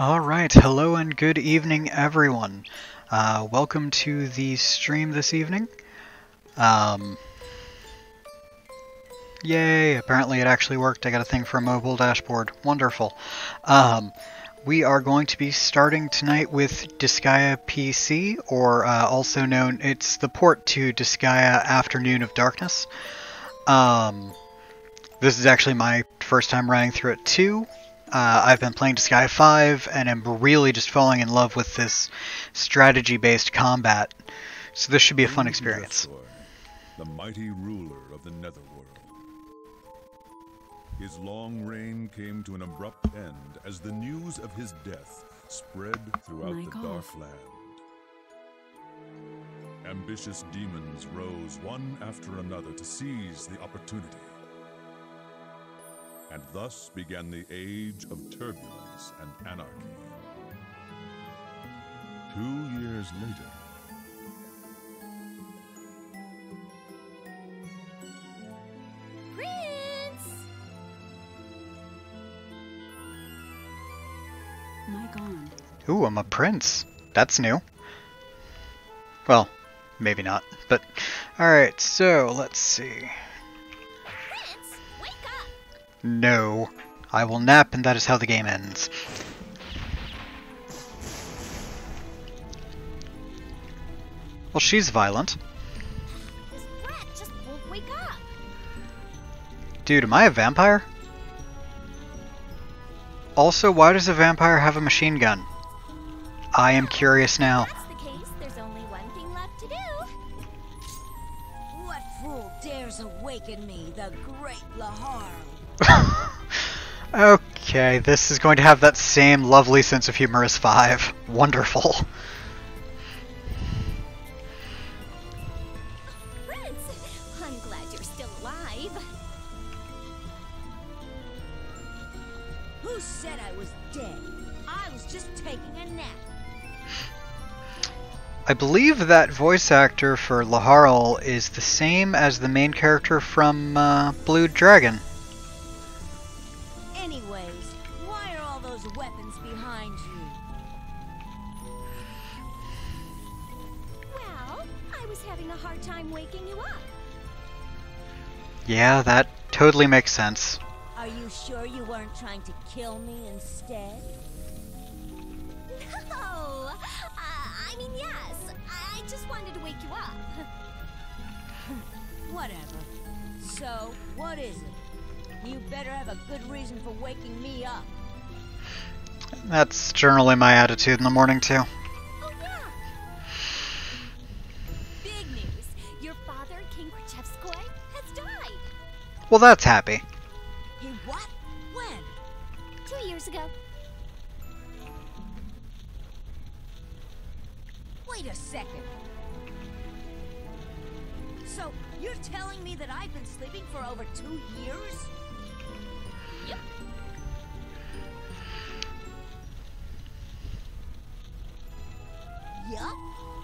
Alright, hello and good evening everyone. Welcome to the stream this evening. Yay, apparently it actually worked. I got a thing for a mobile dashboard. Wonderful. We are going to be starting tonight with Disgaea PC, or also known, it's the port to Disgaea Afternoon of Darkness. This is actually my first time running through it too. I've been playing Disgaea 5 and am really just falling in love with this strategy-based combat, so this should be a fun experience. The mighty ruler of the Netherworld. His long reign came to an abrupt end as the news of his death spread throughout the Dark Land. Ambitious demons rose one after another to seize the opportunity. And thus began the age of turbulence and anarchy. 2 years later, Prince! My God. Ooh, I'm a prince. That's new. Well, maybe not, but alright, so let's see. No. I will nap, and that is how the game ends. Well, she's violent. This brat just won't wake up. Dude, am I a vampire? Also, why does a vampire have a machine gun? I am curious now. If that's the case, there's only one thing left to do. What fool dares awaken me, the great Lahar? Okay, this is going to have that same lovely sense of humor as 5. Wonderful. Prince, I'm glad you're still alive. Who said I was dead? I was just taking a nap. I believe that voice actor for Laharl is the same as the main character from Blue Dragon. Anyways, why are all those weapons behind you? Well, I was having a hard time waking you up. Yeah, that totally makes sense. Are you sure you weren't trying to kill me instead? No! I mean, yes. I just wanted to wake you up. Whatever. So, what is it? You better have a good reason for waking me up. That's generally my attitude in the morning, too. Oh, yeah. Big news. Your father, King Krachevskoy, has died. Well, that's happy. He what? When? 2 years ago. Wait a second. So, you're telling me that I've been sleeping for over 2 years? Yep. Yup?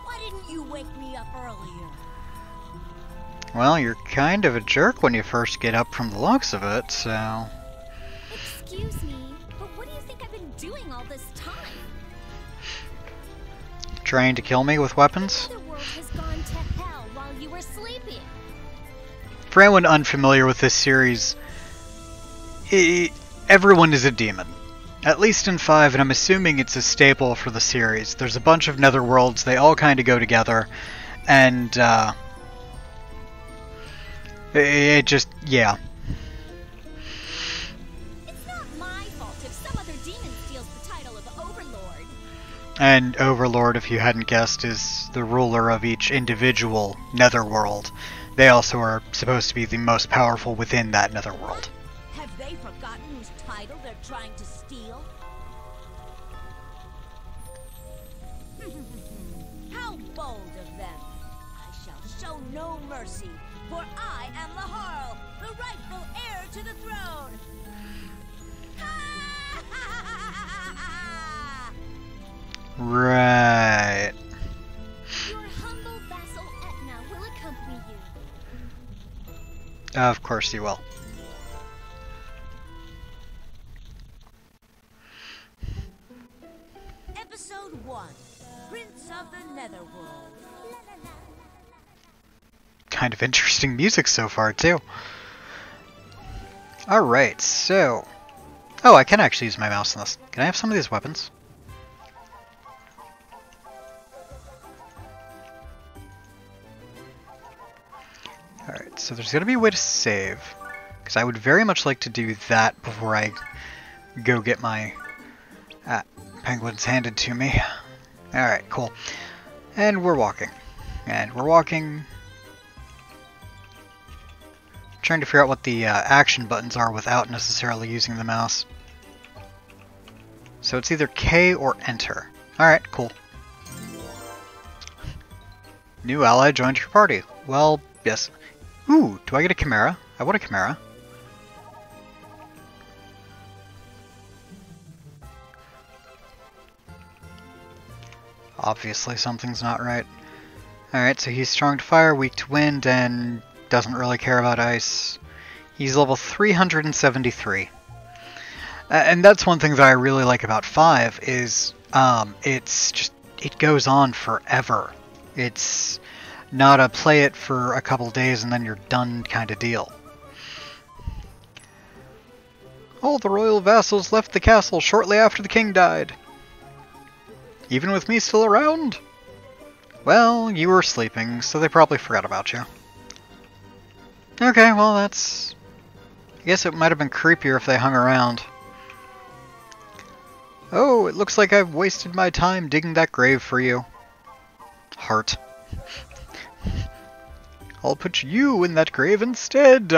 Why didn't you wake me up earlier? Well, you're kind of a jerk when you first get up from the looks of it, so... Excuse me, but what do you think I've been doing all this time? Trying to kill me with weapons? The world has gone to hell while you were sleeping. For anyone unfamiliar with this series, everyone is a demon. At least in 5, and I'm assuming it's a staple for the series. There's a bunch of netherworlds, they all kind of go together, and, it just, yeah. It's not my fault if some other demon steals the title of Overlord. And Overlord, if you hadn't guessed, is the ruler of each individual netherworld. They also are supposed to be the most powerful within that netherworld. Have they forgotten whose title they're trying to steal? How bold of them! I shall show no mercy, for I am Laharl, the rightful heir to the throne! Right. Your humble vassal Etna will accompany you. Of course you will. Round 1. Prince of the Netherworld. Kind of interesting music so far, too. Alright, so... Oh, I can actually use my mouse in this. Can I have some of these weapons? Alright, so there's gotta be a way to save. Because I would very much like to do that before I go get my penguins handed to me. Alright, cool. And we're walking. And we're walking... Trying to figure out what the action buttons are without necessarily using the mouse. So it's either K or Enter. Alright, cool. New ally joined your party. Well, yes. Ooh, do I get a chimera? I want a chimera. Obviously something's not right. Alright, so he's strong to fire, weak to wind, and doesn't really care about ice. He's level 373. And that's one thing that I really like about 5 is it's just, it goes on forever. It's not a play it for a couple days and then you're done kind of deal. All the royal vassals left the castle shortly after the king died. Even with me still around? Well, you were sleeping, so they probably forgot about you. Okay, well that's... I guess it might have been creepier if they hung around. Oh, it looks like I've wasted my time digging that grave for you. Heart. I'll put you in that grave instead!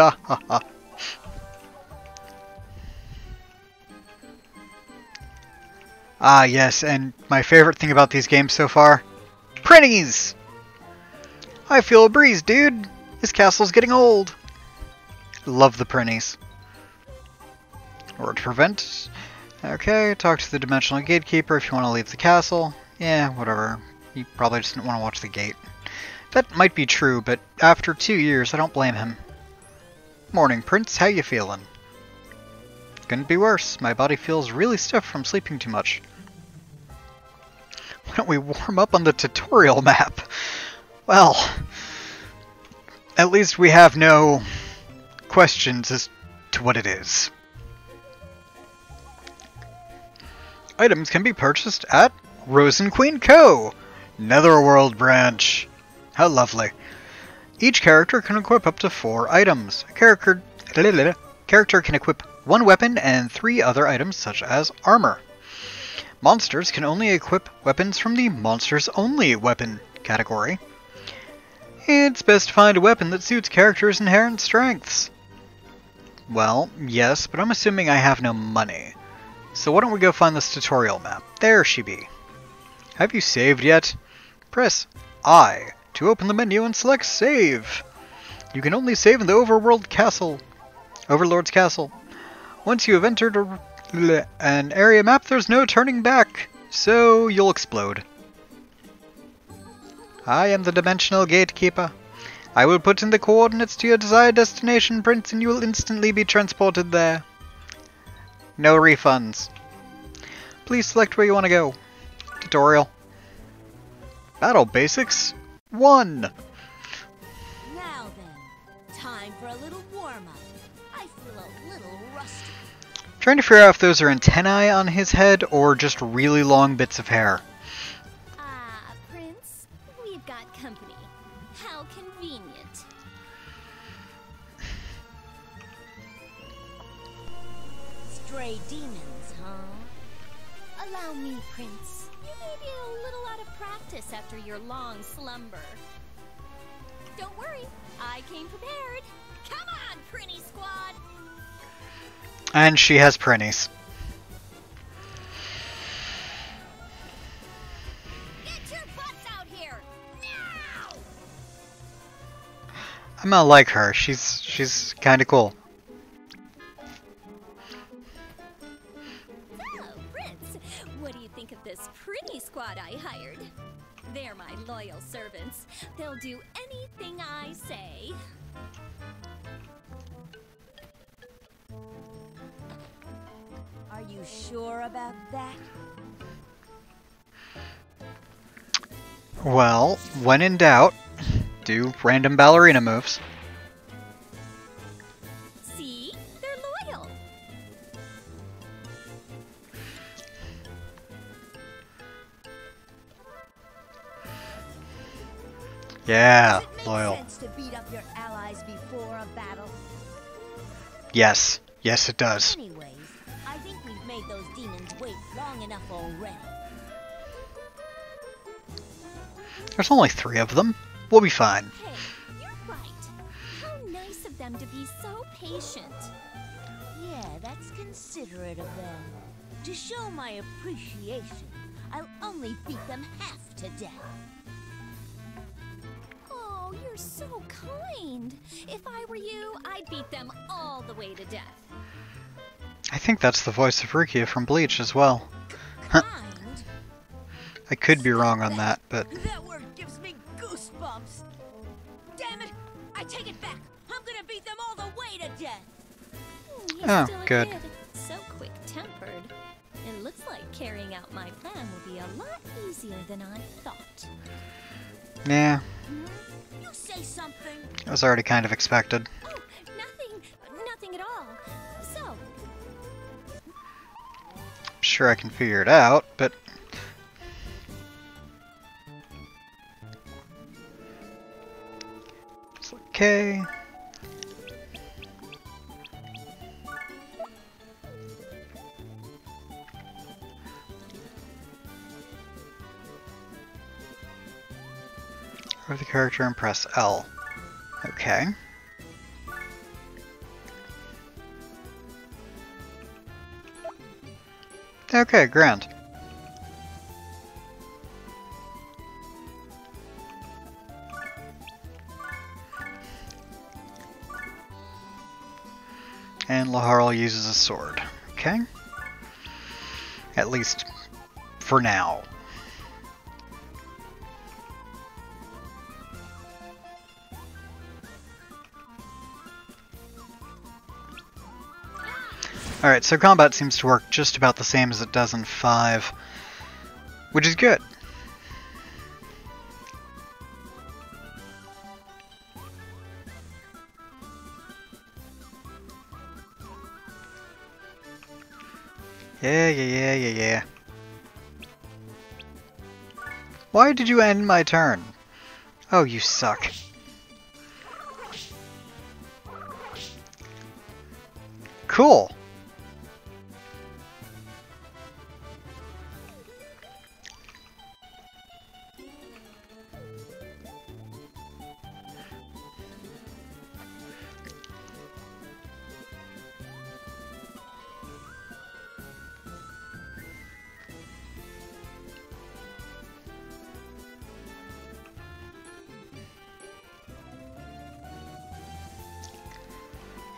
Ah, yes, and my favorite thing about these games so far? Prinnies! I feel a breeze, dude! This castle's getting old! Love the prinnies. Or to prevent... Okay, talk to the Dimensional Gatekeeper if you want to leave the castle. Yeah, whatever. You probably just didn't want to watch the gate. That might be true, but after 2 years, I don't blame him. Morning, Prince. How you feeling? Couldn't be worse. My body feels really stiff from sleeping too much. Why don't we warm up on the tutorial map? Well, at least we have no questions as to what it is. Items can be purchased at Rose and Queen Co. Netherworld branch. How lovely. Each character can equip up to 4 items. A character can equip 1 weapon and 3 other items such as armor. Monsters can only equip weapons from the Monsters Only weapon category. It's best to find a weapon that suits characters' inherent strengths. Well, yes, but I'm assuming I have no money. So why don't we go find this tutorial map? There she be. Have you saved yet? Press I to open the menu and select Save. You can only save in the Overlord's Castle. Once you have entered an area map, there's no turning back, so you'll explode. I am the Dimensional Gatekeeper. I will put in the coordinates to your desired destination, Prince, and you will instantly be transported there. No refunds. Please select where you want to go. Tutorial. Battle Basics 1. Now then, time for a little warm-up. I feel a little rusty. Trying to figure out if those are antennae on his head or just really long bits of hair. Ah, Prince, we've got company. How convenient. Stray demons, huh? Allow me, Prince. You may be a little out of practice after your long slumber. Don't worry, I came prepared. Come on, Prinny Squad! And she has prinnies. Get your butts out here! Now! I'm not like her. She's kind of cool. So, Prince, what do you think of this Prinny Squad I hired? They're my loyal servants. They'll do anything I say. Are you sure about that? Well, when in doubt, do random ballerina moves. See? They're loyal. Yeah, Does it make loyal. sense to beat up your allies before a battle? Yes. Yes, it does. Anyways, I think we've made those demons wait long enough already. There's only 3 of them. We'll be fine. Hey, you're right. How nice of them to be so patient. Yeah, that's considerate of them. To show my appreciation, I'll only beat them half to death. Oh, you're so kind. If I were you, I'd beat them all the way to death. I think that's the voice of Rukia from Bleach as well. Kind? I could be wrong on that, but That word gives me goosebumps. Damn it! I take it back. I'm gonna beat them all the way to death. You're Oh, still a good. kid. So quick-tempered. It looks like carrying out my plan will be a lot easier than I thought. yeah, You say something. it was already kind of expected. Oh, nothing at all. So, Sure, I can figure it out, but it's okay. Or the character and press L. Okay. Okay, grand. And Laharl uses a sword. Okay. At least for now. Alright, so combat seems to work just about the same as it does in 5, which is good. Yeah. Why did you end my turn? Oh, you suck. Cool.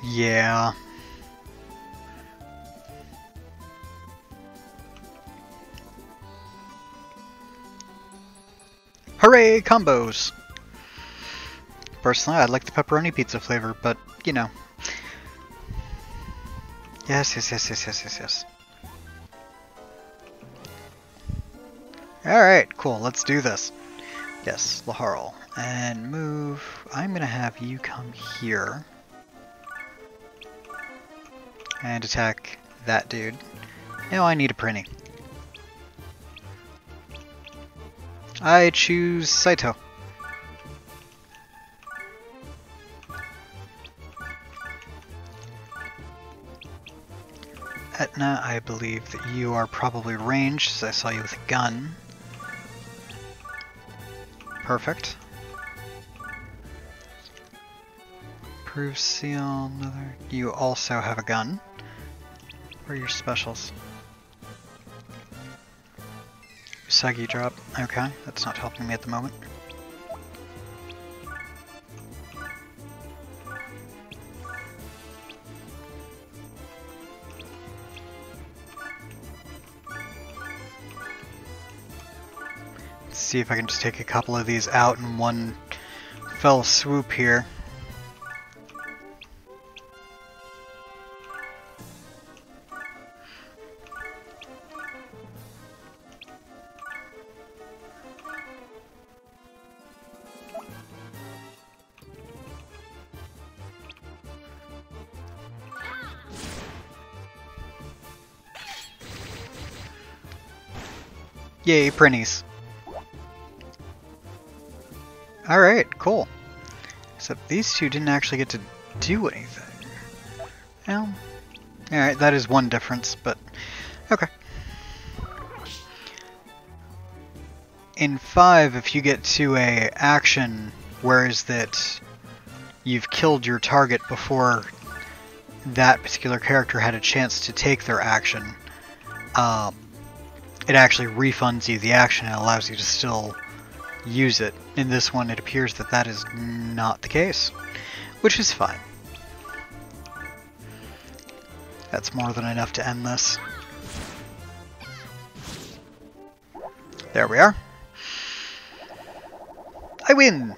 Yeah. Hooray, combos! Personally, I like the pepperoni pizza flavor, but, you know. Yes. Alright, cool, let's do this. Yes, Laharl. And move. I'm gonna have you come here. And attack that dude. Now I need a Prinny. I choose Saito. Etna, I believe that you are probably ranged, as I saw you with a gun. Perfect. Proof seal, another. You also have a gun. Where are your specials? Usagi drop. Okay, that's not helping me at the moment. Let's see if I can just take a couple of these out in one fell swoop here. Yay, printies. Alright, cool. Except these two didn't actually get to do anything. Well, alright, that is one difference, but okay. In 5, if you get to a action, whereas that you've killed your target before that particular character had a chance to take their action, it actually refunds you the action and allows you to still use it. In this one, it appears that that is not the case, which is fine. That's more than enough to end this. There we are. I win!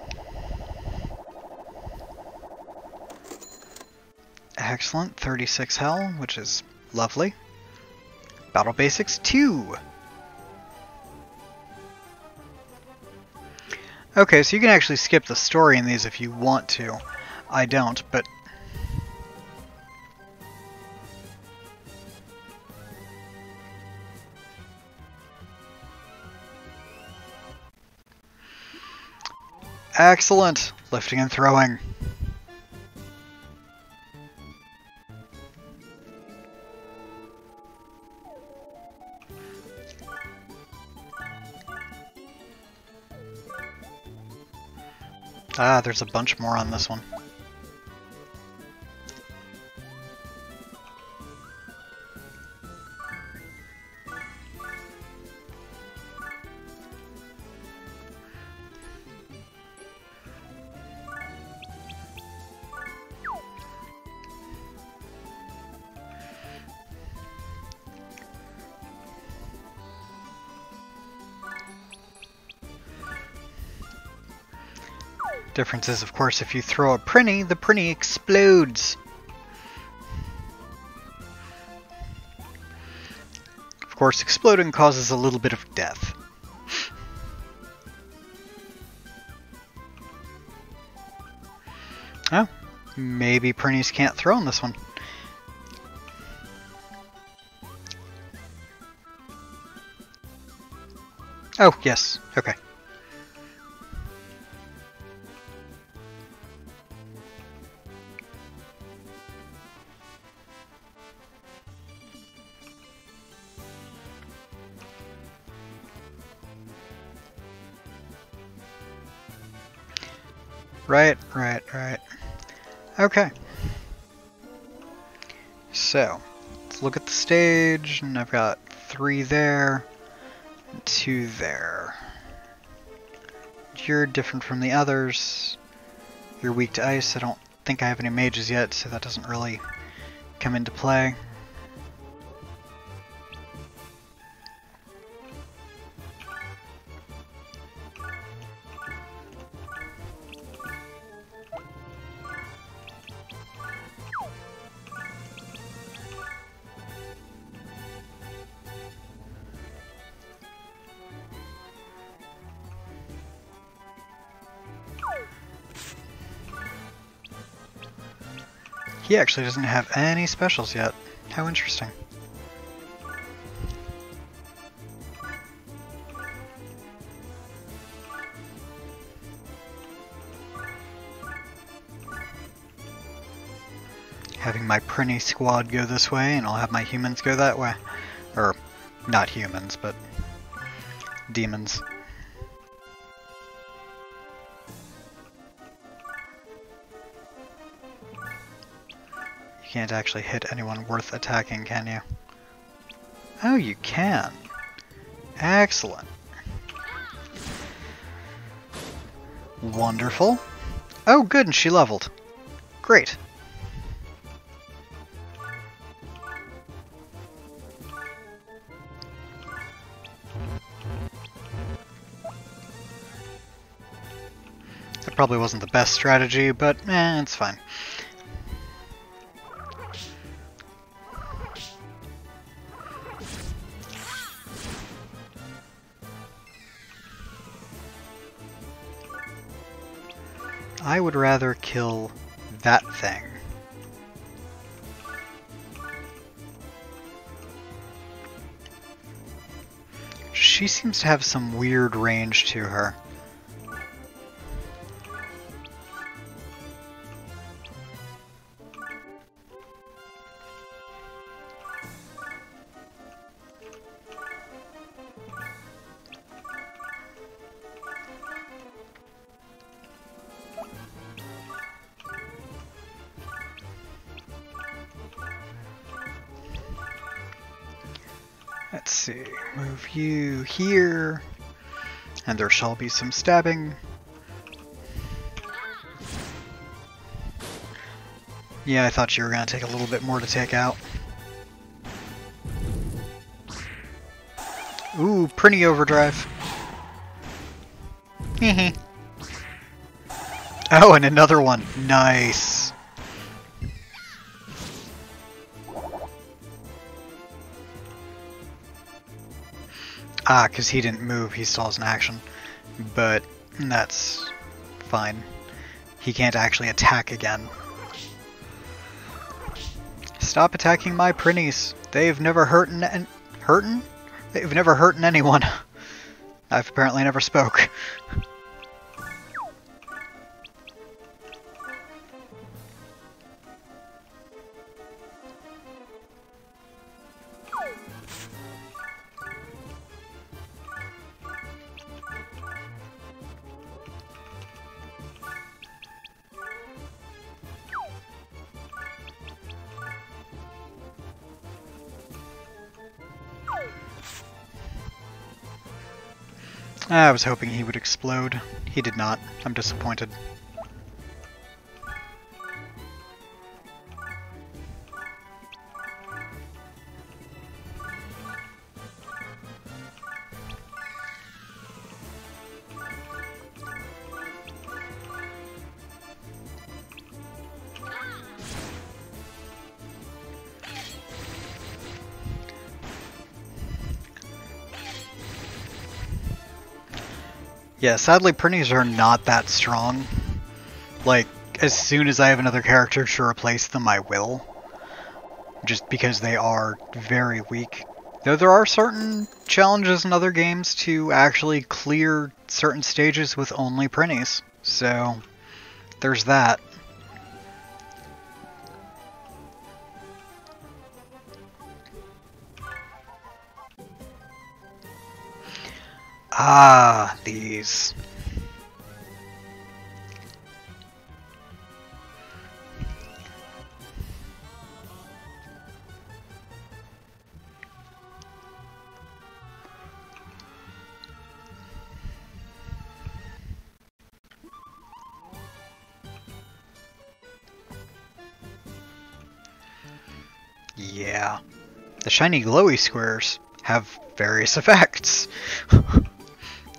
Excellent, 36 hell, which is lovely. Battle Basics 2! Okay, so you can actually skip the story in these if you want to. I don't, but... Excellent! Lifting and throwing. Ah, there's a bunch more on this one. Difference is, of course, if you throw a prinny, the prinny explodes. Of course, exploding causes a little bit of death. Oh, maybe prinnies can't throw in this one. Oh, yes, okay. Right. Okay. So, let's look at the stage, and I've got 3 there, and 2 there. You're different from the others. You're weak to ice. I don't think I have any mages yet, so that doesn't really come into play. He actually doesn't have any specials yet. How interesting. Having my prinny squad go this way, and I'll have my humans go that way. Or, not humans, but demons. You can't actually hit anyone worth attacking, can you? Oh, you can. Excellent. Wonderful. Oh, good, and she leveled. Great. That probably wasn't the best strategy, but it's fine. I would rather kill that thing. she seems to have some weird range to her. Let's see, move you here, and there shall be some stabbing. Yeah, I thought you were going to take a little bit more to take out. Ooh, pretty overdrive. Hehe. Oh, and another one. Nice. Ah, because he didn't move, he stalls in action. But that's fine. He can't actually attack again. Stop attacking my prinnies. They've never hurtin'? They've never hurtin' anyone. I've apparently never spoke. I was hoping he would explode. He did not. I'm disappointed. Yeah, sadly, prinnies are not that strong. Like, as soon as I have another character to replace them, I will. Just because they are very weak. Though there are certain challenges in other games to actually clear certain stages with only prinnies. So, there's that. Ah, these. Yeah. The shiny glowy squares have various effects.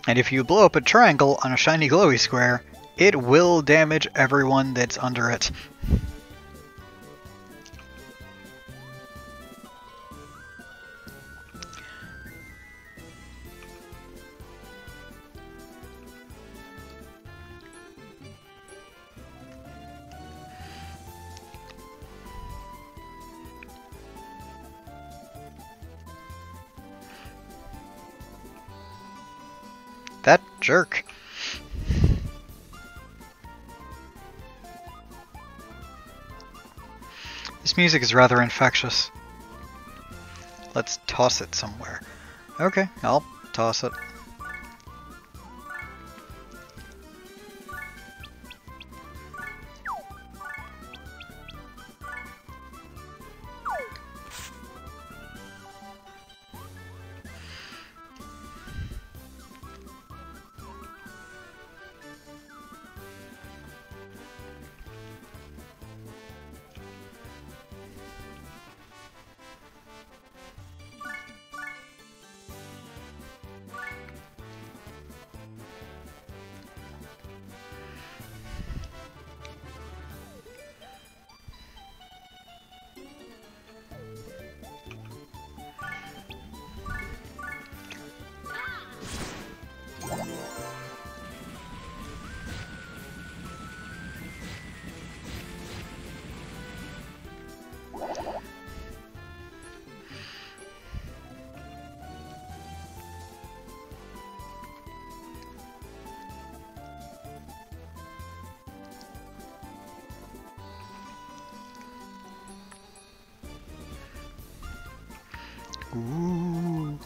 And if you blow up a triangle on a shiny glowy square, it will damage everyone that's under it. That jerk. This music is rather infectious. Let's toss it somewhere. Okay, I'll toss it. Ooh.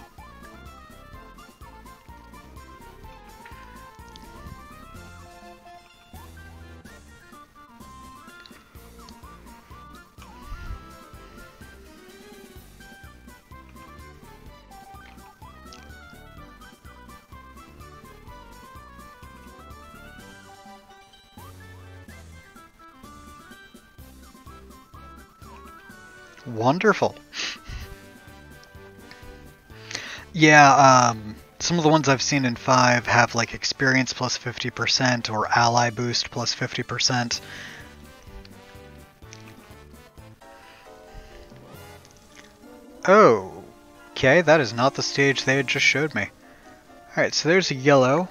Wonderful. Yeah, some of the ones I've seen in 5 have like experience plus 50% or ally boost plus 50%. Oh, okay, that is not the stage they had just showed me. Alright, so there's a yellow.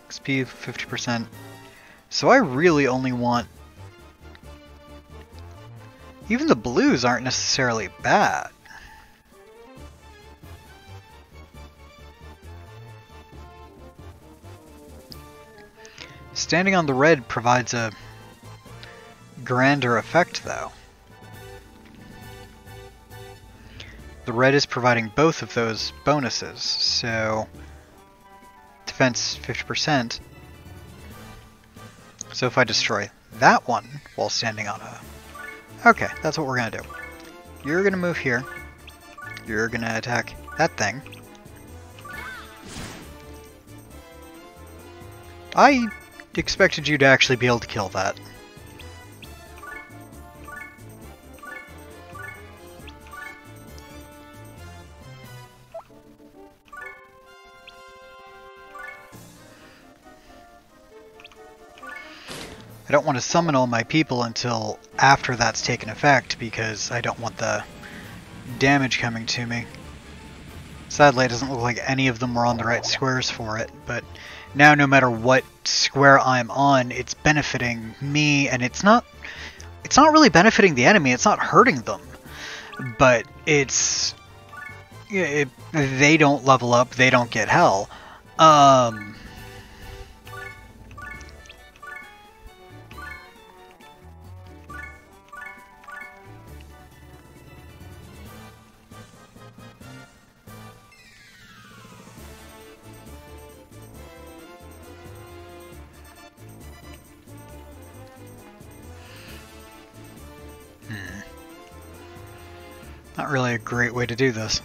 XP 50%. So I really only want... Even the blues aren't necessarily bad. Standing on the red provides a grander effect, though. The red is providing both of those bonuses, so... Defense 50%. So if I destroy that one while standing on a... Okay, that's what we're gonna do. You're gonna move here. You're gonna attack that thing. I expected you to actually be able to kill that. I don't want to summon all my people until after that's taken effect because I don't want the damage coming to me. Sadly, it doesn't look like any of them were on the right squares for it, but now no matter what square I'm on, it's benefiting me, and it's not really benefiting the enemy, it's not hurting them, but it's... they don't level up, they don't get hell. Not really a great way to do this.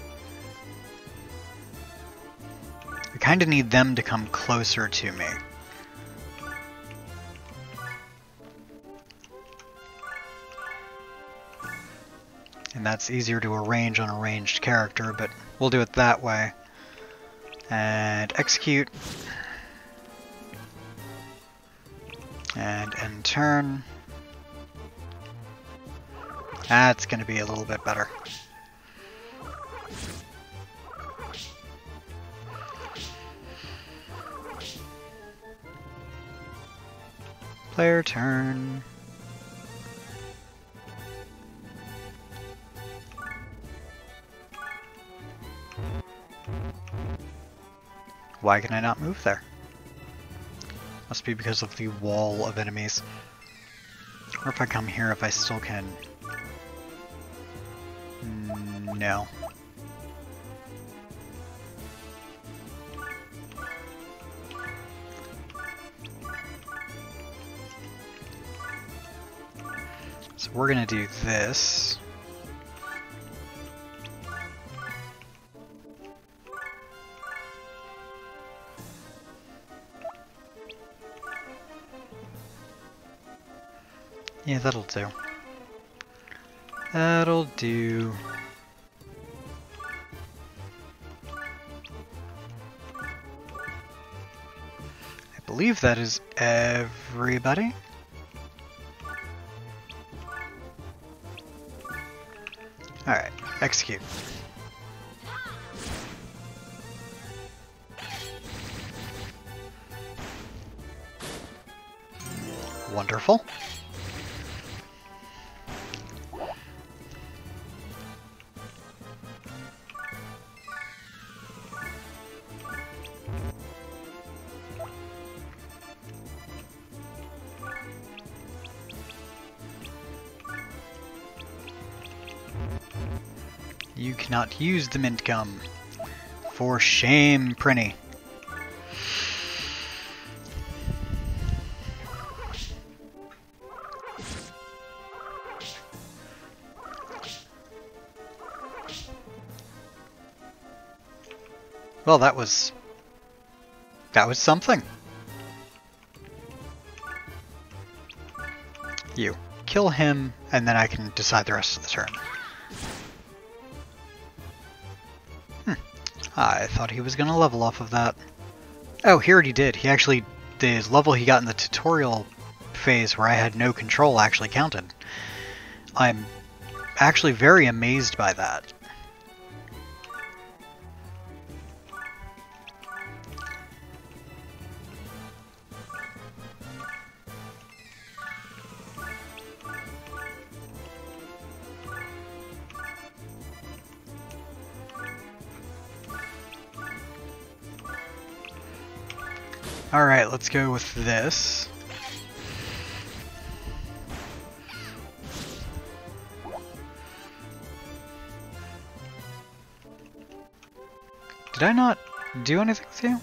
I kind of need them to come closer to me. And that's easier to arrange on a ranged character, but we'll do it that way. And execute. And end turn. That's going to be a little bit better. Player turn. Why can I not move there? Must be because of the wall of enemies. Or if I come here, if I still can... No. So we're gonna do this. Yeah, that'll do. That'll do. I believe that is everybody. Alright, execute. Wonderful. You cannot use the mint gum. For shame, Prinny. Well, that was something. You. Kill him, and then I can decide the rest of the turn. I thought he was going to level off of that. Oh, he already did. He actually, the level he got in the tutorial phase where I had no control actually counted. I'm actually very amazed by that. Alright, let's go with this. Did I not do anything with you?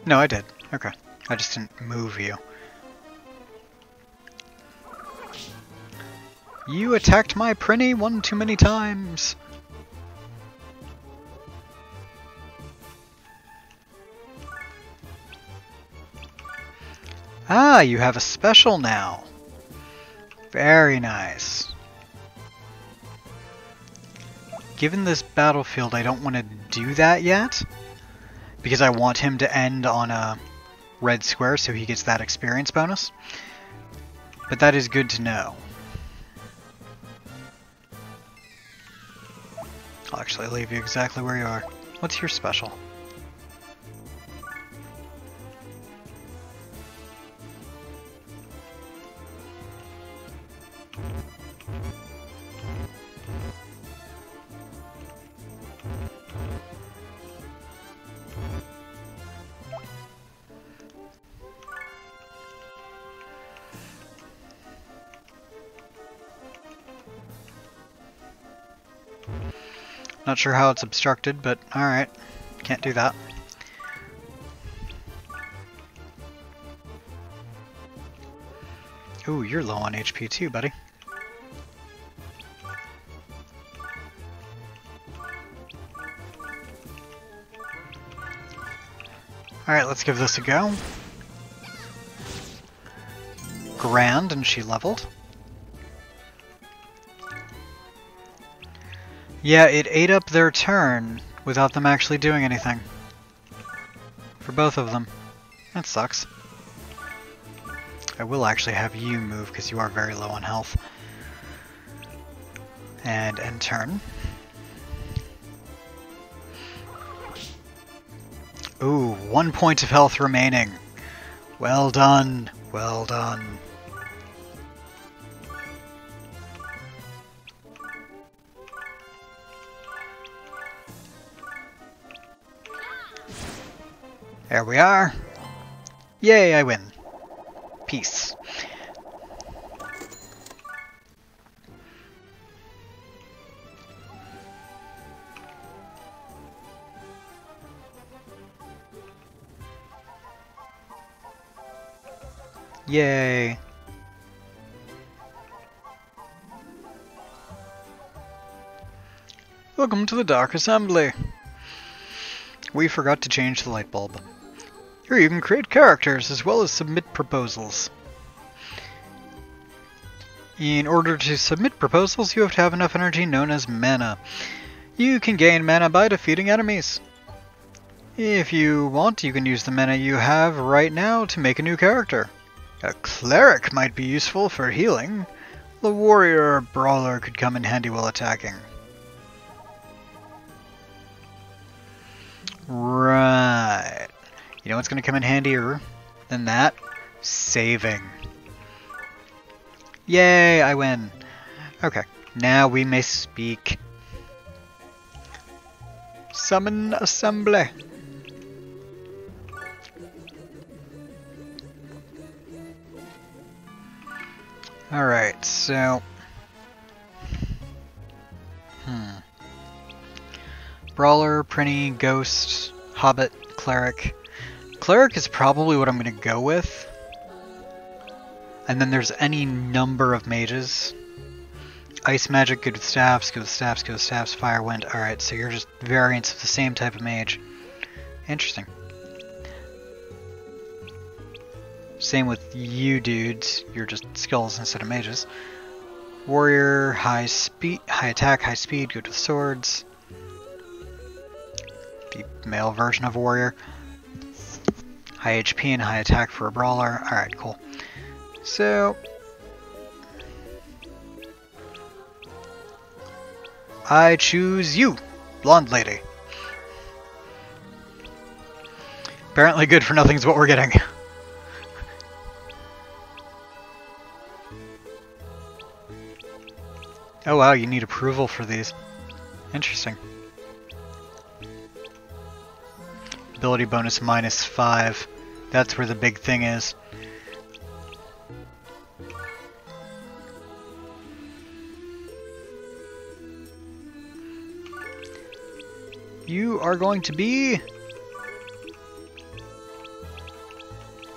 No, I did. Okay. I just didn't move you. You attacked my Prinny one too many times! Ah, you have a special now. Very nice. Given this battlefield, I don't want to do that yet, because I want him to end on a red square so he gets that experience bonus. But that is good to know. I'll actually leave you exactly where you are. What's your special? Not sure how it's obstructed, but alright. Can't do that. Ooh, you're low on HP too, buddy. Alright, let's give this a go. Grand, and she leveled. Yeah, it ate up their turn without them actually doing anything. For both of them. That sucks. I will actually have you move because you are very low on health. And end turn. Ooh, 1 point of health remaining. Well done, well done. There we are. Yay, I win. Peace. Yay. Welcome to the Dark Assembly. We forgot to change the light bulb. Here you can create characters as well as submit proposals. In order to submit proposals, you have to have enough energy known as mana. You can gain mana by defeating enemies. If you want, you can use the mana you have right now to make a new character. A cleric might be useful for healing. The warrior or brawler could come in handy while attacking. Right. You know what's going to come in handier than that? Saving. Yay, I win. Okay, now we may speak. Summon assembly. Alright, so Brawler, Prinny, Ghost, Hobbit, Cleric. Cleric is probably what I'm going to go with. And then there's any number of mages. Ice magic, good with staffs, good with staffs, good with staffs, fire, wind. Alright, so you're just variants of the same type of mage. Interesting. Same with you dudes, you're just skulls instead of mages. Warrior, high speed, high attack, high speed, good with swords. The male version of warrior. High HP and high attack for a brawler. Alright, cool. So I choose you, blonde lady. Apparently good for nothing is what we're getting. Oh wow, you need approval for these. Interesting. Ability bonus -5. That's where the big thing is. You are going to be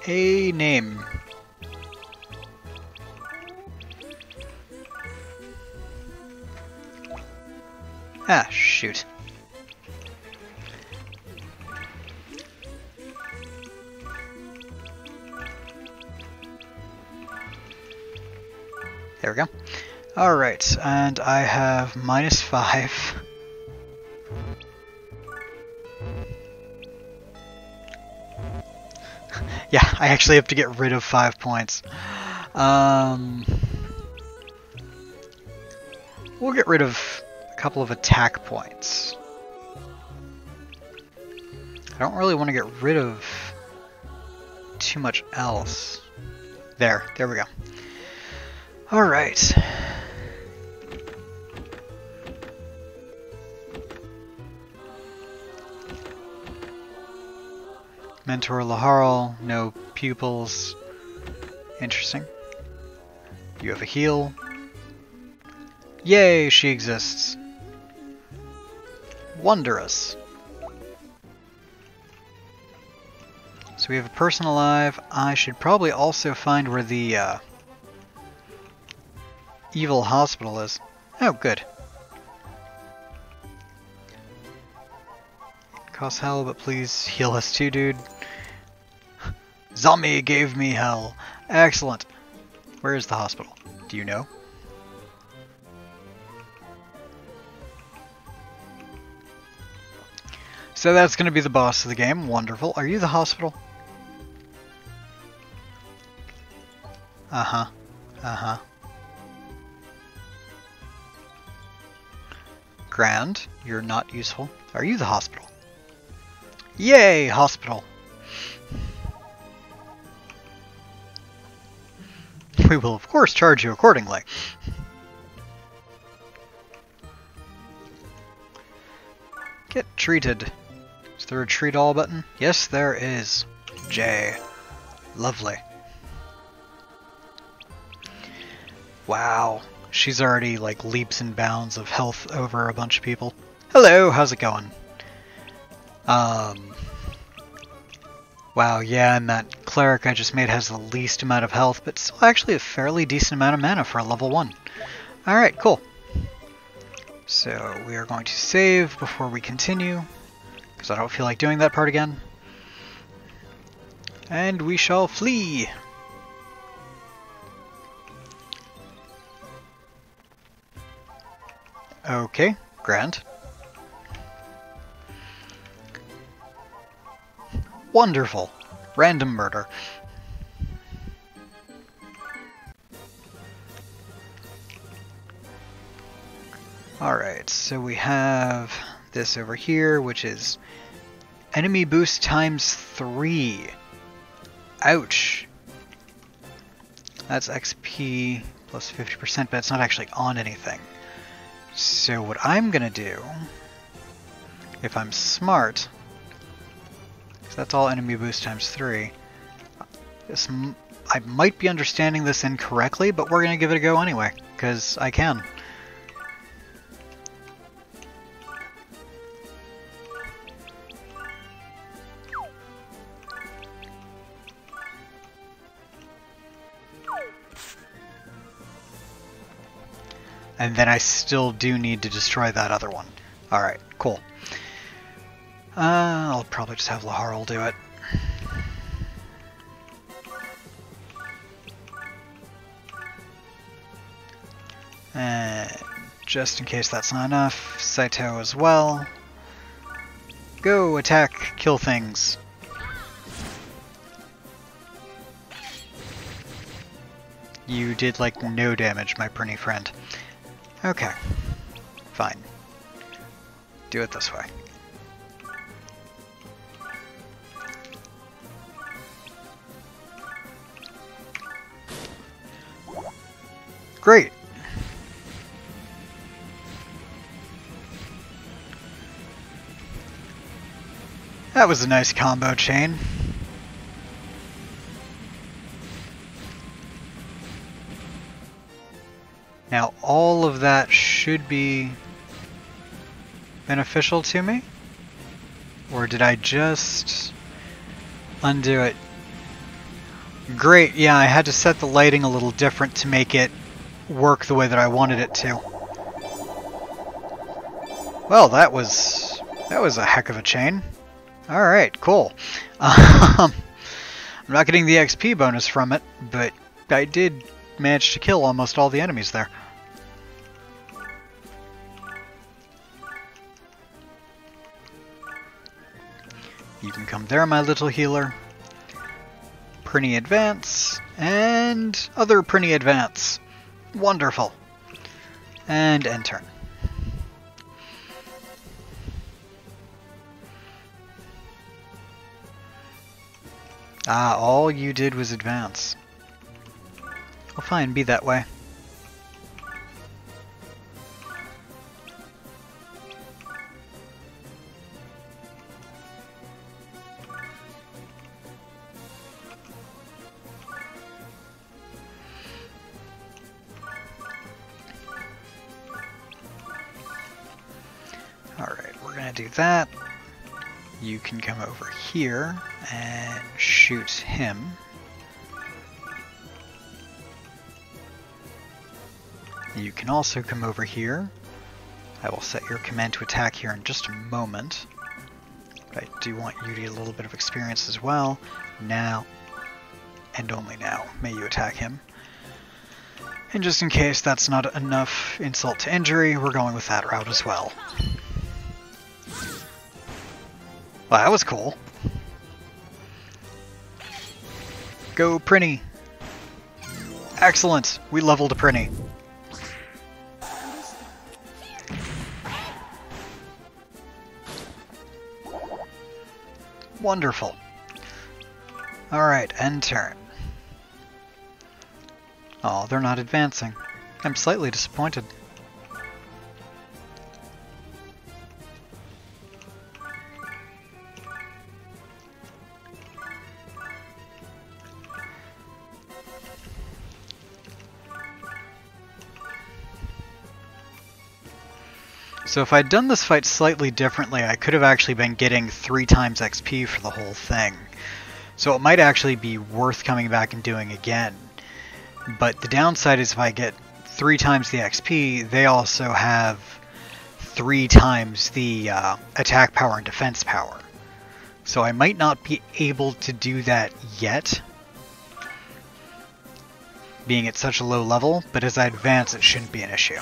a name. Ah, shoot. There we go. Alright, and I have -5. Yeah, I actually have to get rid of 5 points. We'll get rid of a couple of attack points. I don't really want to get rid of too much else. There we go. Alright. Mentor Laharl, no pupils. Interesting. You have a heal. Yay, she exists. Wondrous. So we have a person alive. I should probably also find where the evil hospital is. Oh, good. Costs hell, but please heal us too, dude. Zombie gave me hell. Excellent. Where is the hospital? Do you know? So that's going to be the boss of the game. Wonderful. Are you the hospital? Uh-huh. Uh-huh. Grand. You're not useful. Are you the hospital? Yay, hospital. We will of course charge you accordingly. Get treated. Is there a treat all button? Yes, there is. J. Lovely. Wow. She's already like leaps and bounds of health over a bunch of people. Hello, how's it going? Wow, yeah, and that cleric I just made has the least amount of health, but still actually a fairly decent amount of mana for a level 1. Alright, cool. So we are going to save before we continue, because I don't feel like doing that part again. And we shall flee! Okay, grand. Wonderful. Random murder. Alright, so we have this over here, which is enemy boost times 3. Ouch. That's XP plus 50%, but it's not actually on anything. So what I'm gonna do, if I'm smart, because that's all enemy boost times 3, I might be understanding this incorrectly, but we're gonna give it a go anyway, because I can. And then I still do need to destroy that other one. Alright, cool. I'll probably just have Laharl do it. And just in case that's not enough, Saito as well. Go, attack, kill things. You did like no damage, my pretty friend. Okay, fine. Do it this way. Great. That was a nice combo chain. Now all of that should be beneficial to me? Or did I just undo it? Great, yeah, I had to set the lighting a little different to make it work the way that I wanted it to. Well, that was a heck of a chain. Alright, cool. I'm not getting the XP bonus from it, but I did manage to kill almost all the enemies there. You can come there, my little healer. Prinny advance, and other Prinny advance. Wonderful. And end turn. Ah, all you did was advance. Well, fine, be that way. Alright, we're gonna do that. You can come over here and shoot him. You can also come over here. I will set your command to attack here in just a moment. But I do want you to get a little bit of experience as well. Now, and only now, may you attack him. And just in case that's not enough insult to injury, we're going with that route as well. Well, that was cool. Go, Prinny! Excellent! We leveled a Prinny. Wonderful. Alright, end turn. Oh, they're not advancing. I'm slightly disappointed. So if I'd done this fight slightly differently, I could have actually been getting 3 times XP for the whole thing. So it might actually be worth coming back and doing again. But the downside is if I get 3 times the XP, they also have 3 times the attack power and defense power. So I might not be able to do that yet, being at such a low level, but as I advance it shouldn't be an issue.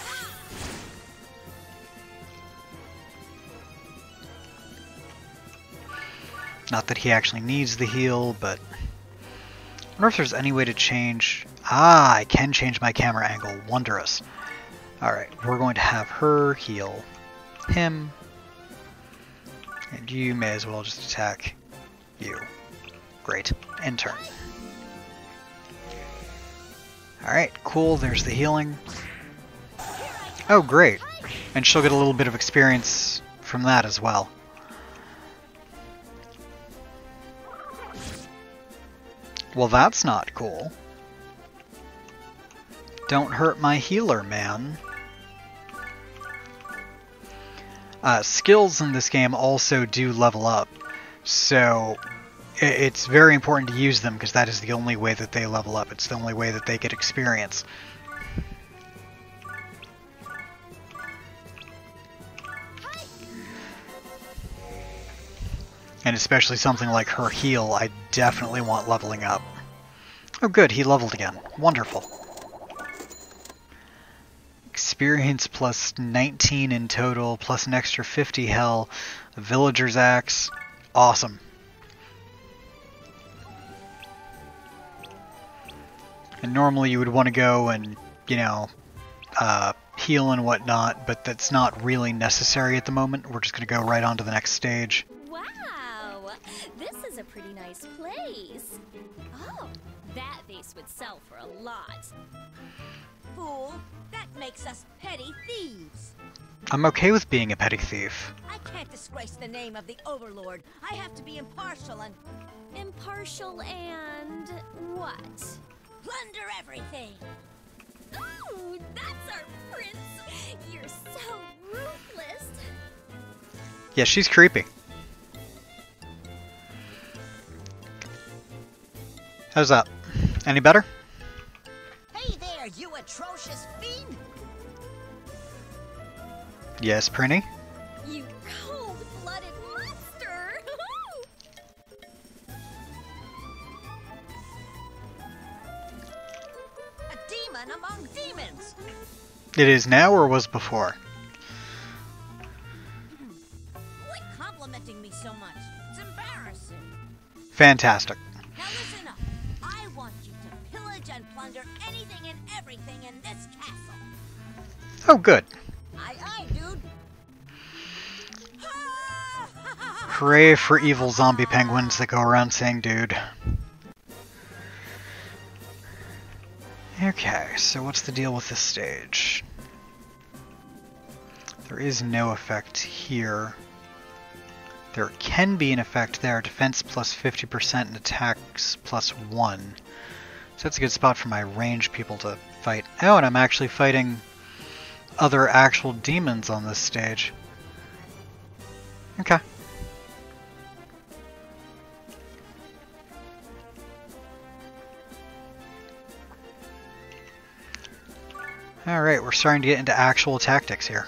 Not that he actually needs the heal, but I wonder if there's any way to change... Ah, I can change my camera angle. Wondrous. Alright, we're going to have her heal him. And you may as well just attack you. Great. End turn. Alright, cool. There's the healing. Oh, great. And she'll get a little bit of experience from that as well. Well, that's not cool. Don't hurt my healer, man. Skills in this game also do level up, so it's very important to use them because that is the only way that they level up. It's the only way that they get experience. And especially something like her heal, I definitely want leveling up. Oh good, he leveled again. Wonderful. Experience plus 19 in total, plus an extra 50 hell. A villager's axe. Awesome. And normally you would want to go and, you know, heal and whatnot, but that's not really necessary at the moment. We're just going to go right on to the next stage. Wow, this is a pretty nice place. Oh, that vase would sell for a lot. Fool, that makes us petty thieves. I'm okay with being a petty thief. I can't disgrace the name of the Overlord. I have to be impartial and... Impartial and what? plunder everything. Ooh, that's our prince. You're so ruthless. Yeah, she's creepy. How's that? Any better? Hey there, you atrocious fiend! Yes, Prinny? You cold-blooded monster. A demon among demons! It is now or was before? Quit complimenting me so much. It's embarrassing. Fantastic. Now listen up. I want you to pillage and plunder anything and everything in this castle. Oh, good. Aye, dude. Hooray for evil zombie penguins that go around saying dude. Okay, so what's the deal with this stage? There is no effect here. There can be an effect there. Defense plus 50% and attacks plus 1. So that's a good spot for my ranged people to fight. Oh, and I'm actually fighting other actual demons on this stage. Okay. Alright, we're starting to get into actual tactics here.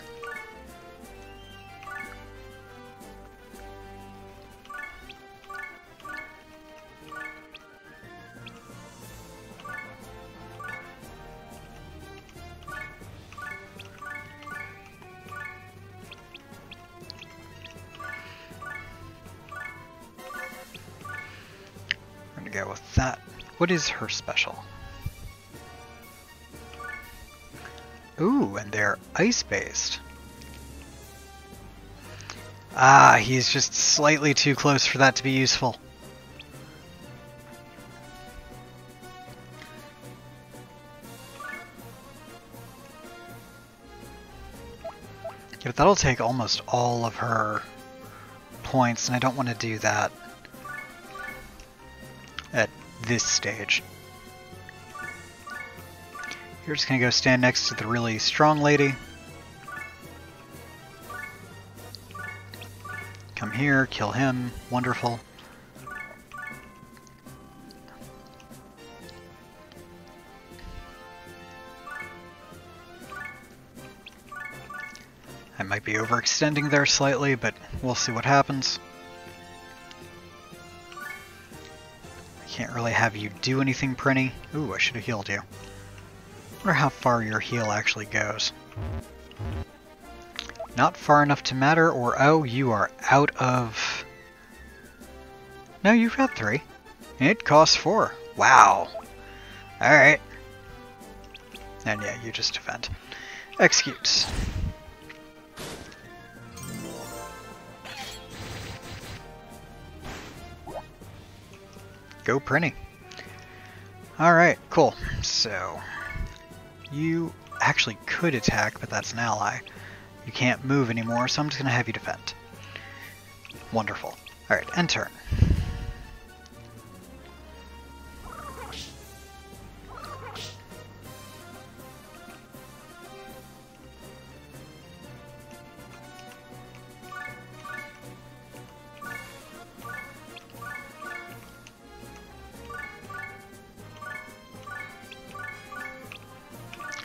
We're gonna go with that. What is her special? Ooh, and they're ice-based. Ah, he's just slightly too close for that to be useful. Yeah, but that'll take almost all of her points, and I don't want to do that at this stage. You're just gonna go stand next to the really strong lady. Come here, kill him. Wonderful. I might be overextending there slightly, but we'll see what happens. I can't really have you do anything, Prinny. Ooh, I should have healed you. I wonder how far your heal actually goes. Not far enough to matter, or oh, you are out of... No, you've got 3. It costs 4. Wow. Alright. And yeah, you just defend. Execute. Go Prinny. Alright, cool. So... you actually could attack, but that's an ally. You can't move anymore, so I'm just going to have you defend. Wonderful. Alright, end turn.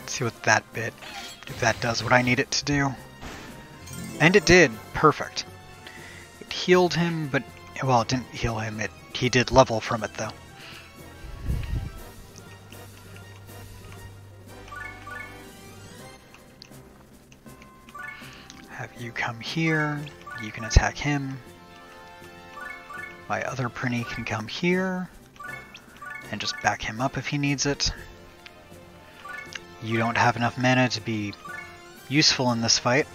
See what that bit, if that does what I need it to do. And it did. Perfect. It healed him, but Well, it didn't heal him. He did level from it, though. Have you come here. You can attack him. My other Prinny can come here and just back him up if he needs it. You don't have enough mana to be useful in this fight,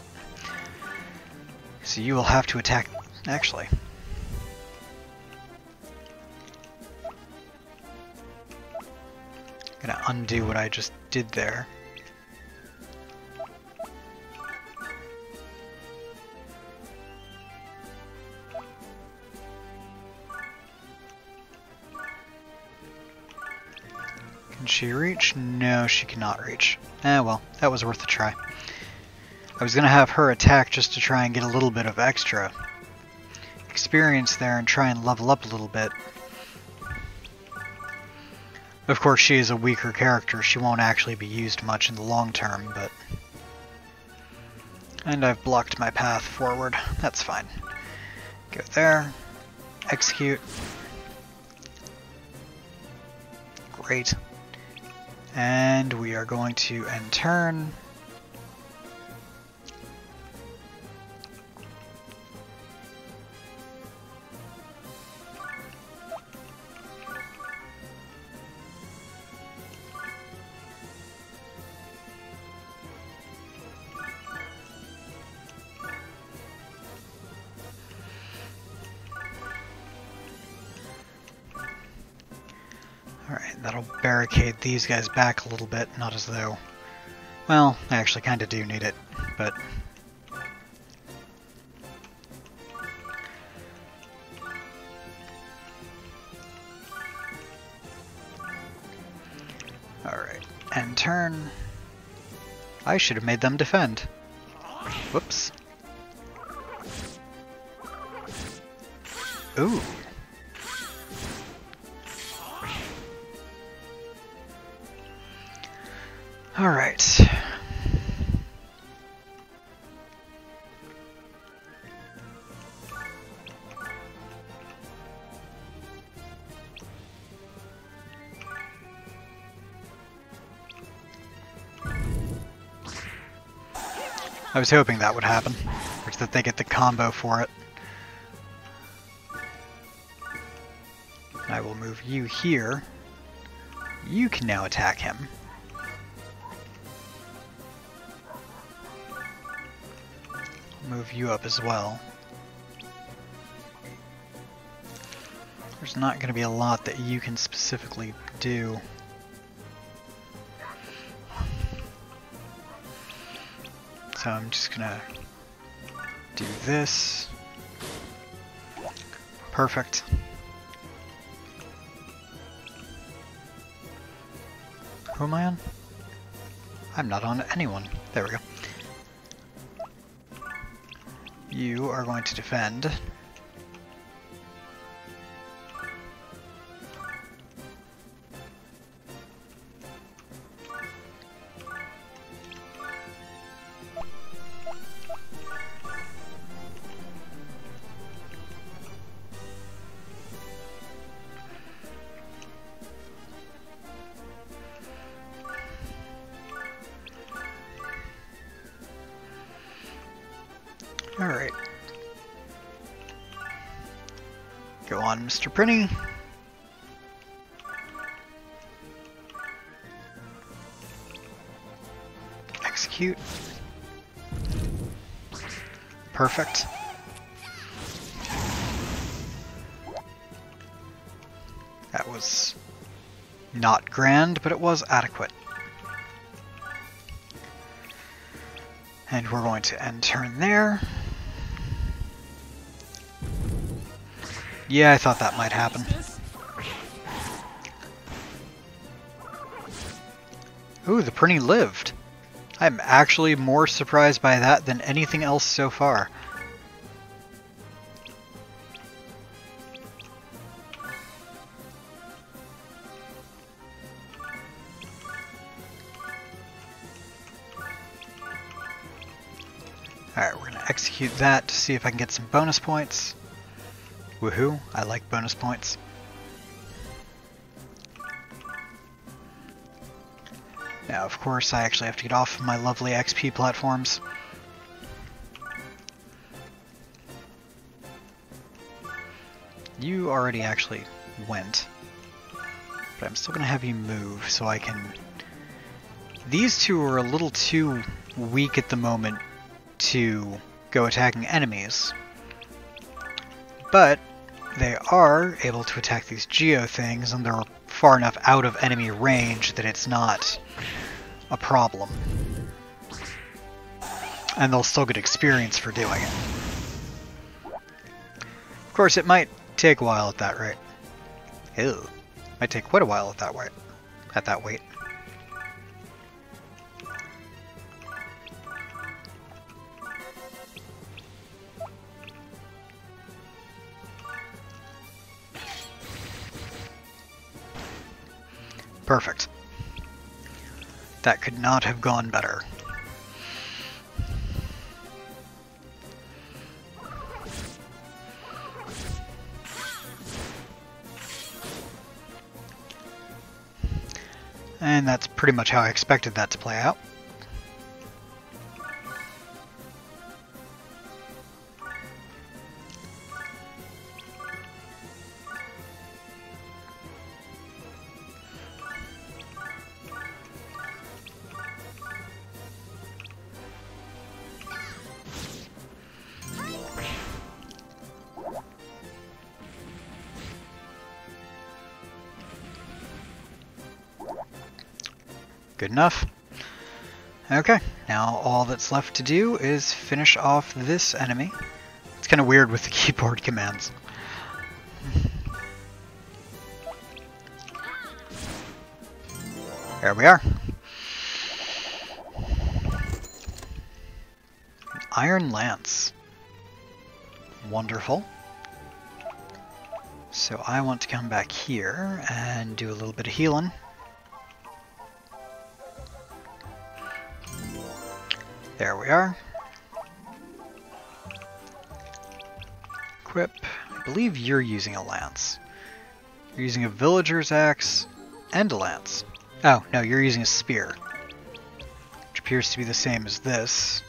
so you will have to attack. Actually, I'm gonna undo what I just did there. Can she reach? No, she cannot reach. Well, that was worth a try. I was gonna have her attack just to try and get a little bit of extra experience there and try and level up a little bit. Of course, she is a weaker character. She won't actually be used much in the long term, but... And I've blocked my path forward. That's fine. Go there. Execute. Great. And we are going to end turn. Alright, that'll barricade these guys back a little bit, not as though... Well, I actually kind of do need it, but... Alright, end turn. I should have made them defend. Whoops. Ooh. Alright. I was hoping that would happen, or that they get the combo for it. I will move you here. You can now attack him. Move you up as well. There's not going to be a lot that you can specifically do. So I'm just gonna do this. Perfect. Who am I on? I'm not on anyone. There we go. You are going to defend. Alright. Go on, Mr. Prinny. Execute. Perfect. That was not grand, but it was adequate. And we're going to end turn there. Yeah, I thought that might happen. Ooh, the Prinny lived. I'm actually more surprised by that than anything else so far. Alright, we're going to execute that to see if I can get some bonus points. Woohoo, I like bonus points. Now, of course, I actually have to get off of my lovely XP platforms. You already actually went, but I'm still going to have you move so I can... These two are a little too weak at the moment to go attacking enemies, but they are able to attack these geo things, and they're far enough out of enemy range that it's not a problem. And they'll still get experience for doing it. Of course, it might take a while at that rate. Ew. Might take quite a while at that weight. Perfect. That could not have gone better. And that's pretty much how I expected that to play out. Good enough. Okay, now all that's left to do is finish off this enemy. It's kind of weird with the keyboard commands. There we are. Iron Lance. Wonderful. So I want to come back here and do a little bit of healing. There we are. Equip. I believe you're using a lance. You're using a villager's axe and a lance. Oh, no, you're using a spear, which appears to be the same as this.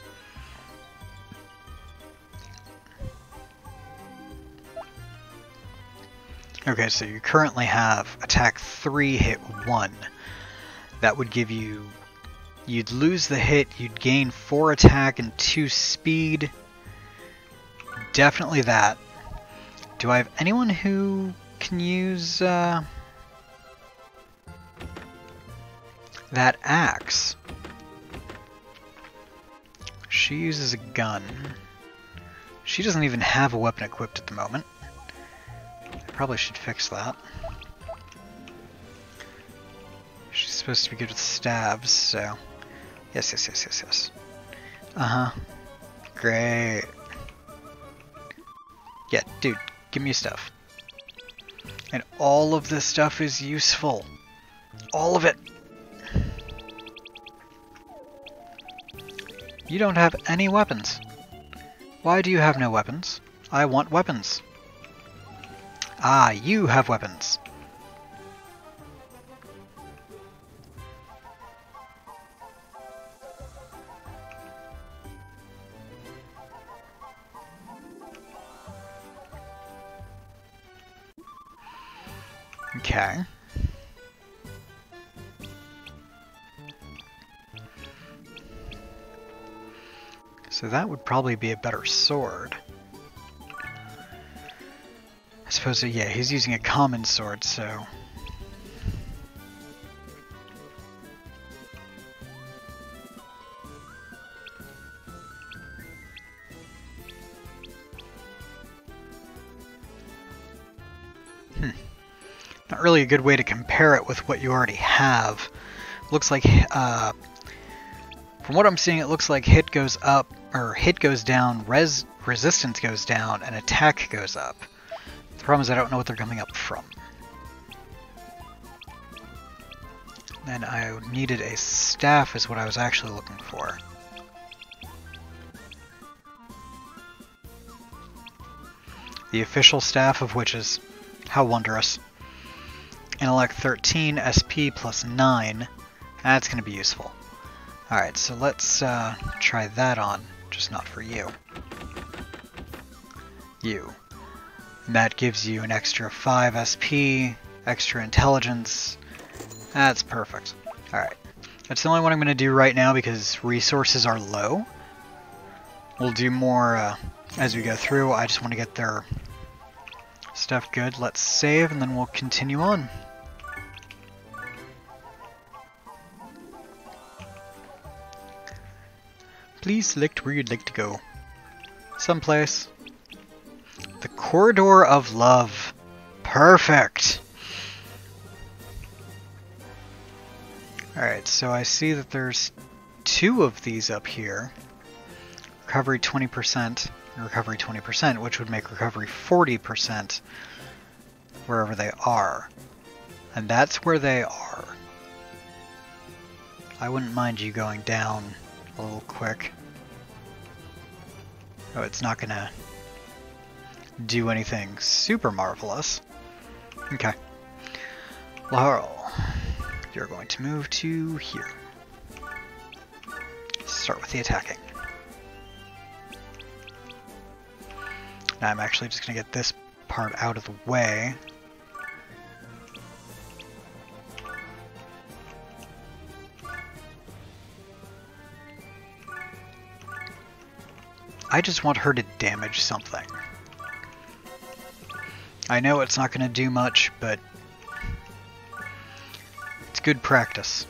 Okay, so you currently have attack 3, hit 1. That would give you... You'd lose the hit, you'd gain 4 attack and 2 speed. Definitely that. Do I have anyone who can use that axe? She uses a gun. She doesn't even have a weapon equipped at the moment. I probably should fix that. She's supposed to be good with stabs, so... Yes. Uh-huh. Great. Yeah, dude, give me stuff. And all of this stuff is useful. All of it. You don't have any weapons. Why do you have no weapons? I want weapons. Ah, you have weapons. Okay. So that would probably be a better sword. I suppose, yeah, he's using a common sword, so... Not really a good way to compare it with what you already have. Looks like, from what I'm seeing, it looks like hit goes up, or hit goes down, resistance goes down, and attack goes up. The problem is I don't know what they're coming up from. And I needed a staff is what I was actually looking for. the official staff of witches. How wondrous. Intellect 13, SP plus 9. That's going to be useful. Alright, so let's try that on, just not for you. You. And that gives you an extra 5 SP, extra intelligence. That's perfect. Alright. That's the only one I'm going to do right now because resources are low. We'll do more as we go through. I just want to get their stuff good. Let's save and then we'll continue on. Please select where you'd like to go. Someplace. The Corridor of Love. Perfect! Alright, so I see that there's 2 of these up here. Recovery 20%, and recovery 20%, which would make recovery 40% wherever they are. And that's where they are. I wouldn't mind you going down a little quick. Oh, it's not gonna do anything super marvelous. Okay. Laurel, you're going to move to here. Start with the attacking. Now I'm actually just gonna get this part out of the way. I just want her to damage something. I know it's not going to do much, but it's good practice.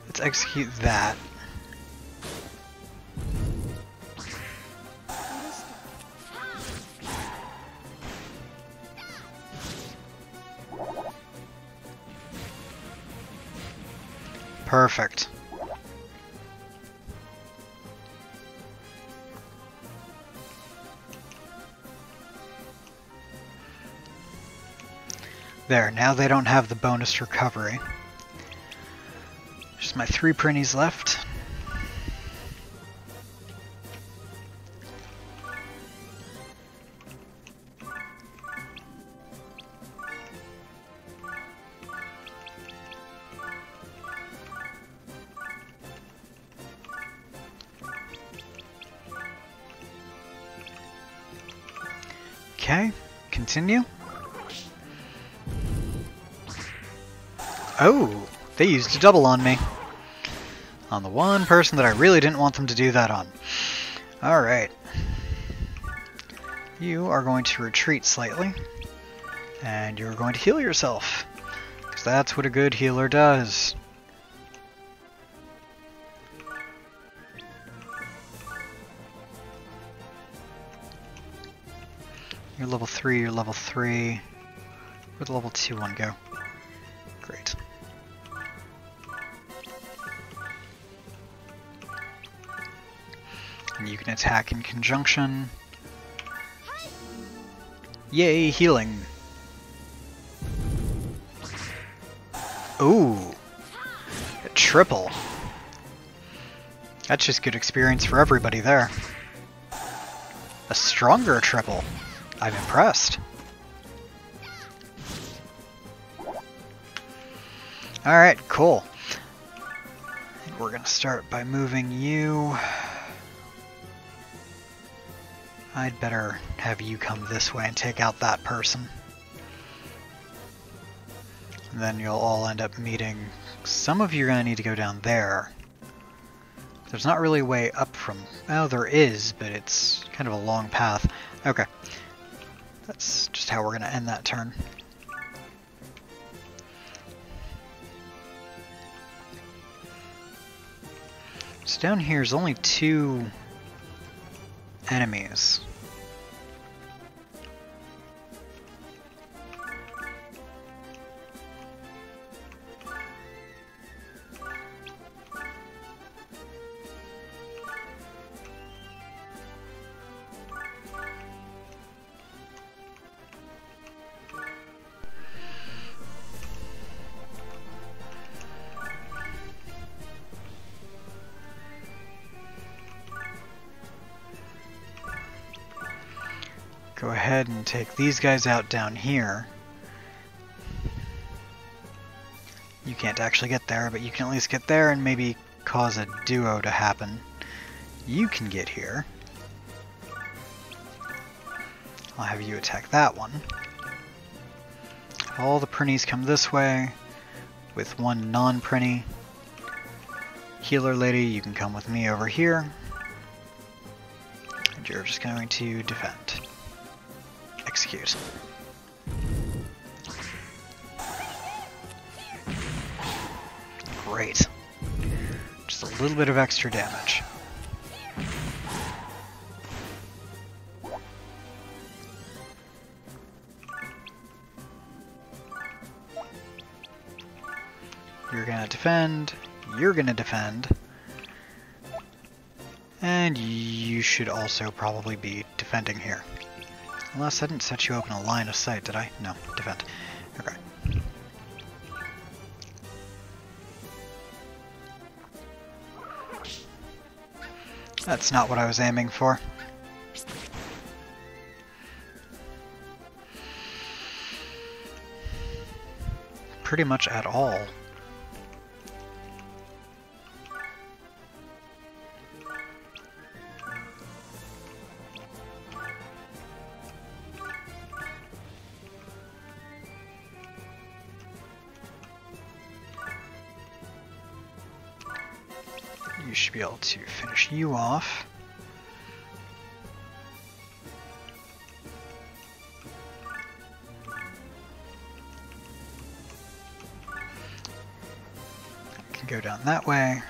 Let's execute that. Perfect. There, now they don't have the bonus recovery. Just my 3 printies left. Okay, continue. Oh, they used a double on me. On the one person that I really didn't want them to do that on. Alright. You are going to retreat slightly. And you're going to heal yourself. Because that's what a good healer does. You're level 3, you're level 3. Where'd the level 2 one go? Great. And you can attack in conjunction. Yay, healing! Ooh! A triple! That's just good experience for everybody there. A stronger triple! I'm impressed. Alright, cool. I think we're gonna start by moving you. I'd better have you come this way and take out that person. And then you'll all end up meeting. Some of you are gonna need to go down there. There's not really a way up from... Oh, there is, but it's kind of a long path. Okay. That's just how we're gonna end that turn. So down here is only 2 enemies. go ahead and take these guys out down here. You can't actually get there, but you can at least get there and maybe cause a duo to happen. You can get here. I'll have you attack that one. All the Prinnies come this way, with one non-Prinny. Healer lady, you can come with me over here. And you're just going to defend. Execute. Great. Just a little bit of extra damage. You're gonna defend, you're gonna defend, and you should also probably be defending here. Unless I didn't set you up in a line of sight, did I? No, defend. Okay. That's not what I was aiming for. Pretty much at all. You should be able to finish you off. Can go down that way.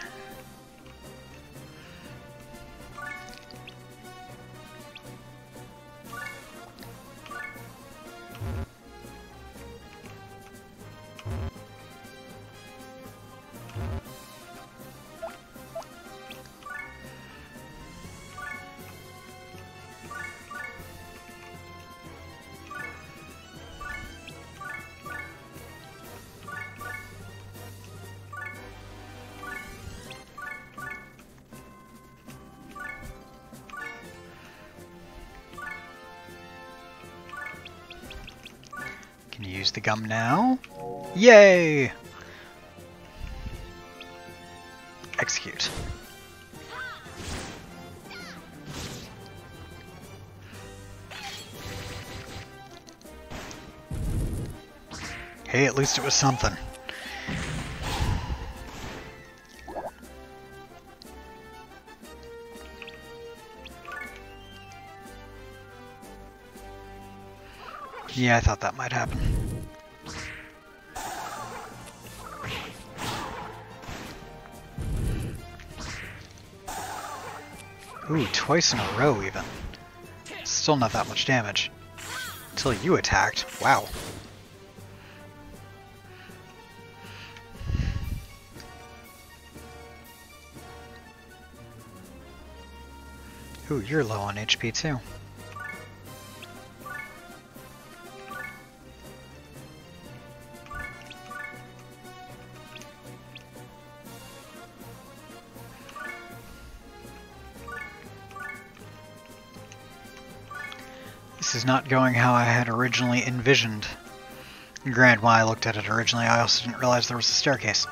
Can you use the gum now? Yay! Execute. Hey, at least it was something. Yeah, I thought that might happen. Ooh, twice in a row even. Still not that much damage. Until you attacked. Wow. Ooh, you're low on HP too. This is not going how I had originally envisioned. Granted, when I looked at it originally, I also didn't realize there was a staircase.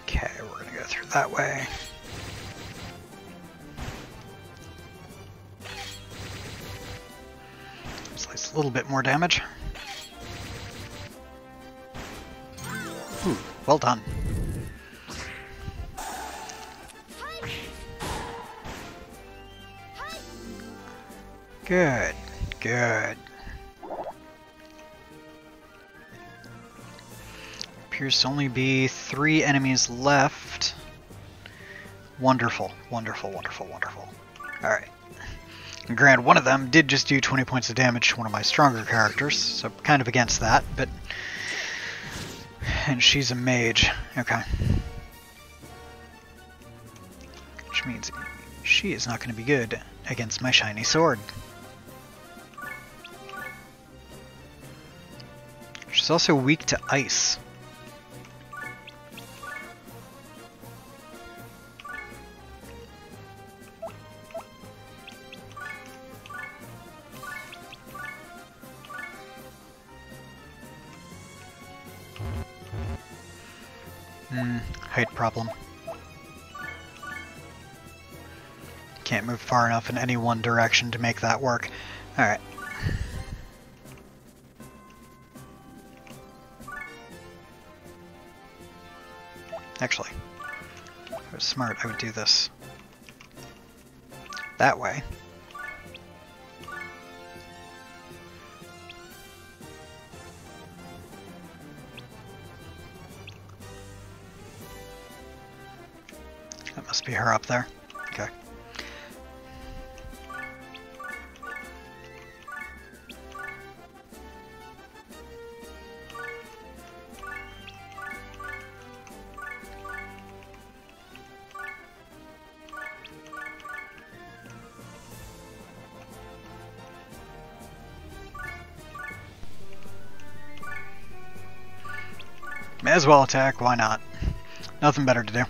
Okay, we're gonna go through that way. Slice a little bit more damage. Ooh, well done. Good, good. Appears to only be 3 enemies left. Wonderful, wonderful, wonderful, wonderful. Alright. Granted, one of them did just do 20 points of damage to one of my stronger characters, so kind of against that, but And she's a mage. Okay. Which means she is not going to be good against my shiny sword. She's also weak to ice. Height problem. Can't move far enough in any one direction to make that work. Alright. Actually, if I was smart, I would do this that way. That must be her up there. Okay. May as well attack, why not? Nothing better to do.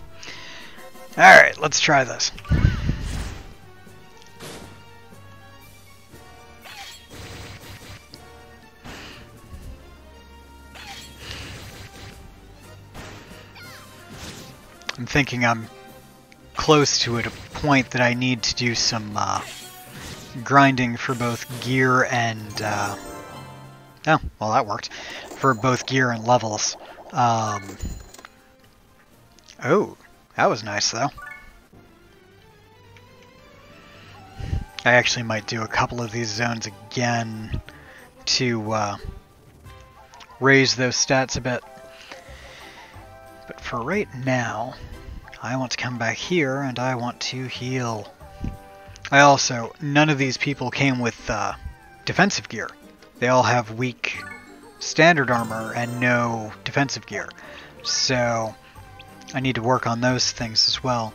Alright, let's try this. I'm thinking I'm close to a point that I need to do some grinding for both gear and... oh, well that worked. For both gear and levels. Oh, that was nice though. I actually might do a couple of these zones again to raise those stats a bit. But for right now, I want to come back here and I want to heal. None of these people came with defensive gear. They all have weak standard armor and no defensive gear. So I need to work on those things as well.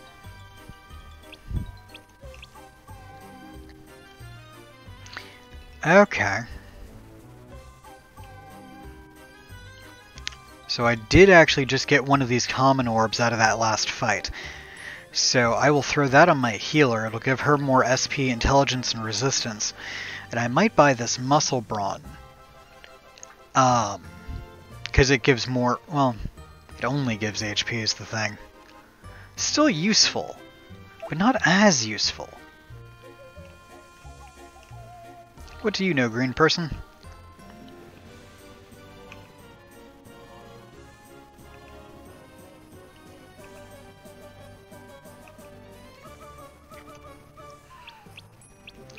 Okay. So I did actually just get one of these common orbs out of that last fight. So I will throw that on my healer. It'll give her more SP, intelligence, and resistance. And I might buy this muscle brawn. Because it gives more, well, it only gives HP is the thing. Still useful, but not as useful. What do you know, green person?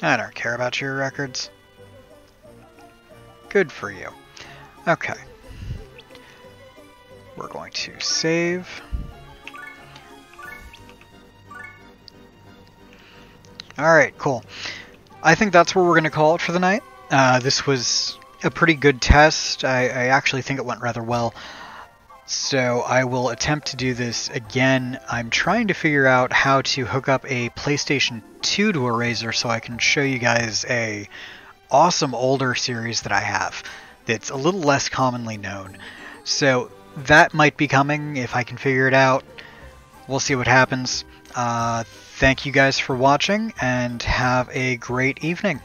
I don't care about your records. Good for you. Okay. We're going to save. Alright, cool. I think that's where we're going to call it for the night. This was a pretty good test. I actually think it went rather well. So I will attempt to do this again. I'm trying to figure out how to hook up a PlayStation 2 to a Razer so I can show you guys a awesome older series that I have that's a little less commonly known. So that might be coming if I can figure it out. We'll see what happens. Thank you guys for watching and have a great evening.